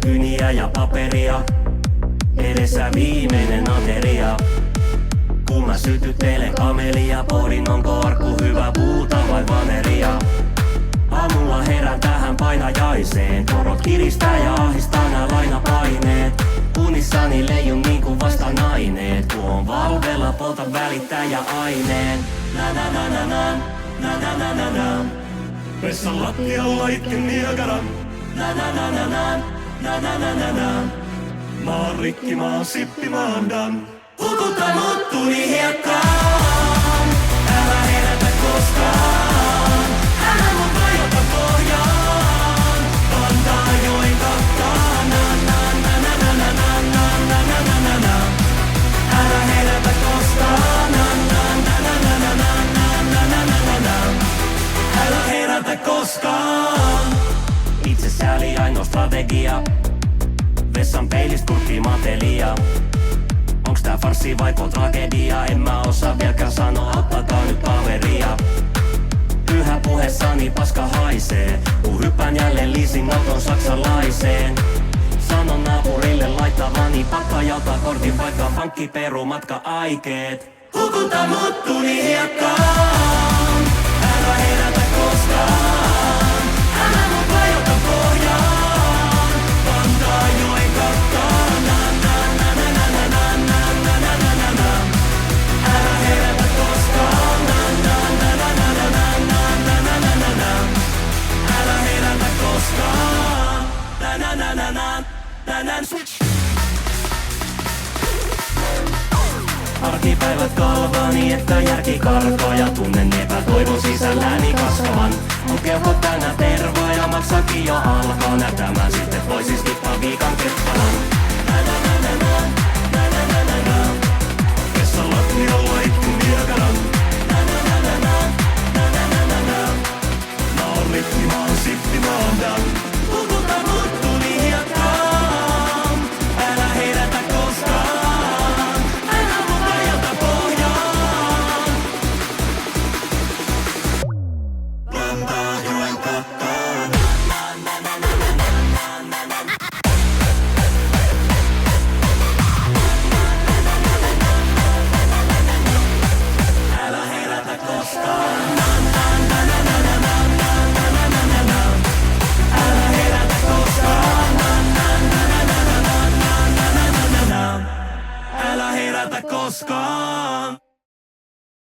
kyniä ja paperia. Edessä viimeinen ateria. Kun mä sytyttelen kamelia, pohdin onko arkku hyvä puuta vai vaneria. Aamulla herään tähän painajaiseen. Korot kiristää ja ahdistaa nää lainapaineet. Unissani leijun niinku vasta naineet. Kun on valvella polta välittäjäaineen. Na na na na na, na na na na na. Vessan lattialla itken Niagaran. Na na na na na, na na na na na. Mä oon rikki, mä oon sippi, mä oon done. Hukuta muttuni hiekkaan. Älä herätä koskaan. Älä mun vajota pohjaan. Kantaa joen kattaan. Na na na na na na na na na na na na. Älä herätä koskaan. Na na na na na na na na na na na na. Älä herätä koskaan. Itsesääli ainoa strategia. Vessan peilistä kurkkii matelia. Onks tää farssi vaiko tragedia? En mä osaa vieläkään sanoa, ottakaa nyt paveria. Pyhä puheessani paska haisee. Kun hyppään jälleen leasing-auton saksalaiseen. Sanon naapurille laittavani pakka ja ota kortin vaikka pankki peru matka aikeet. Hukuta muttuni hiekkaan. Älä herätä koskaan. Älä mun vajota pohjaan. Kantaa joen kattaan. Na na na na na na na na na na na na. Älä herätä koskaan. Na na na na na na na na na na na na. Älä herätä koskaan. Na na na na na na na. Switch. Arkipäivät kalvani, että järki karkaa ja tunnen epätoivon sisälläni kasvavan. On keuhko tänä tervoja, maksakin jo alkaa. Näytämään sitten voisis tippaa viikan keppalan.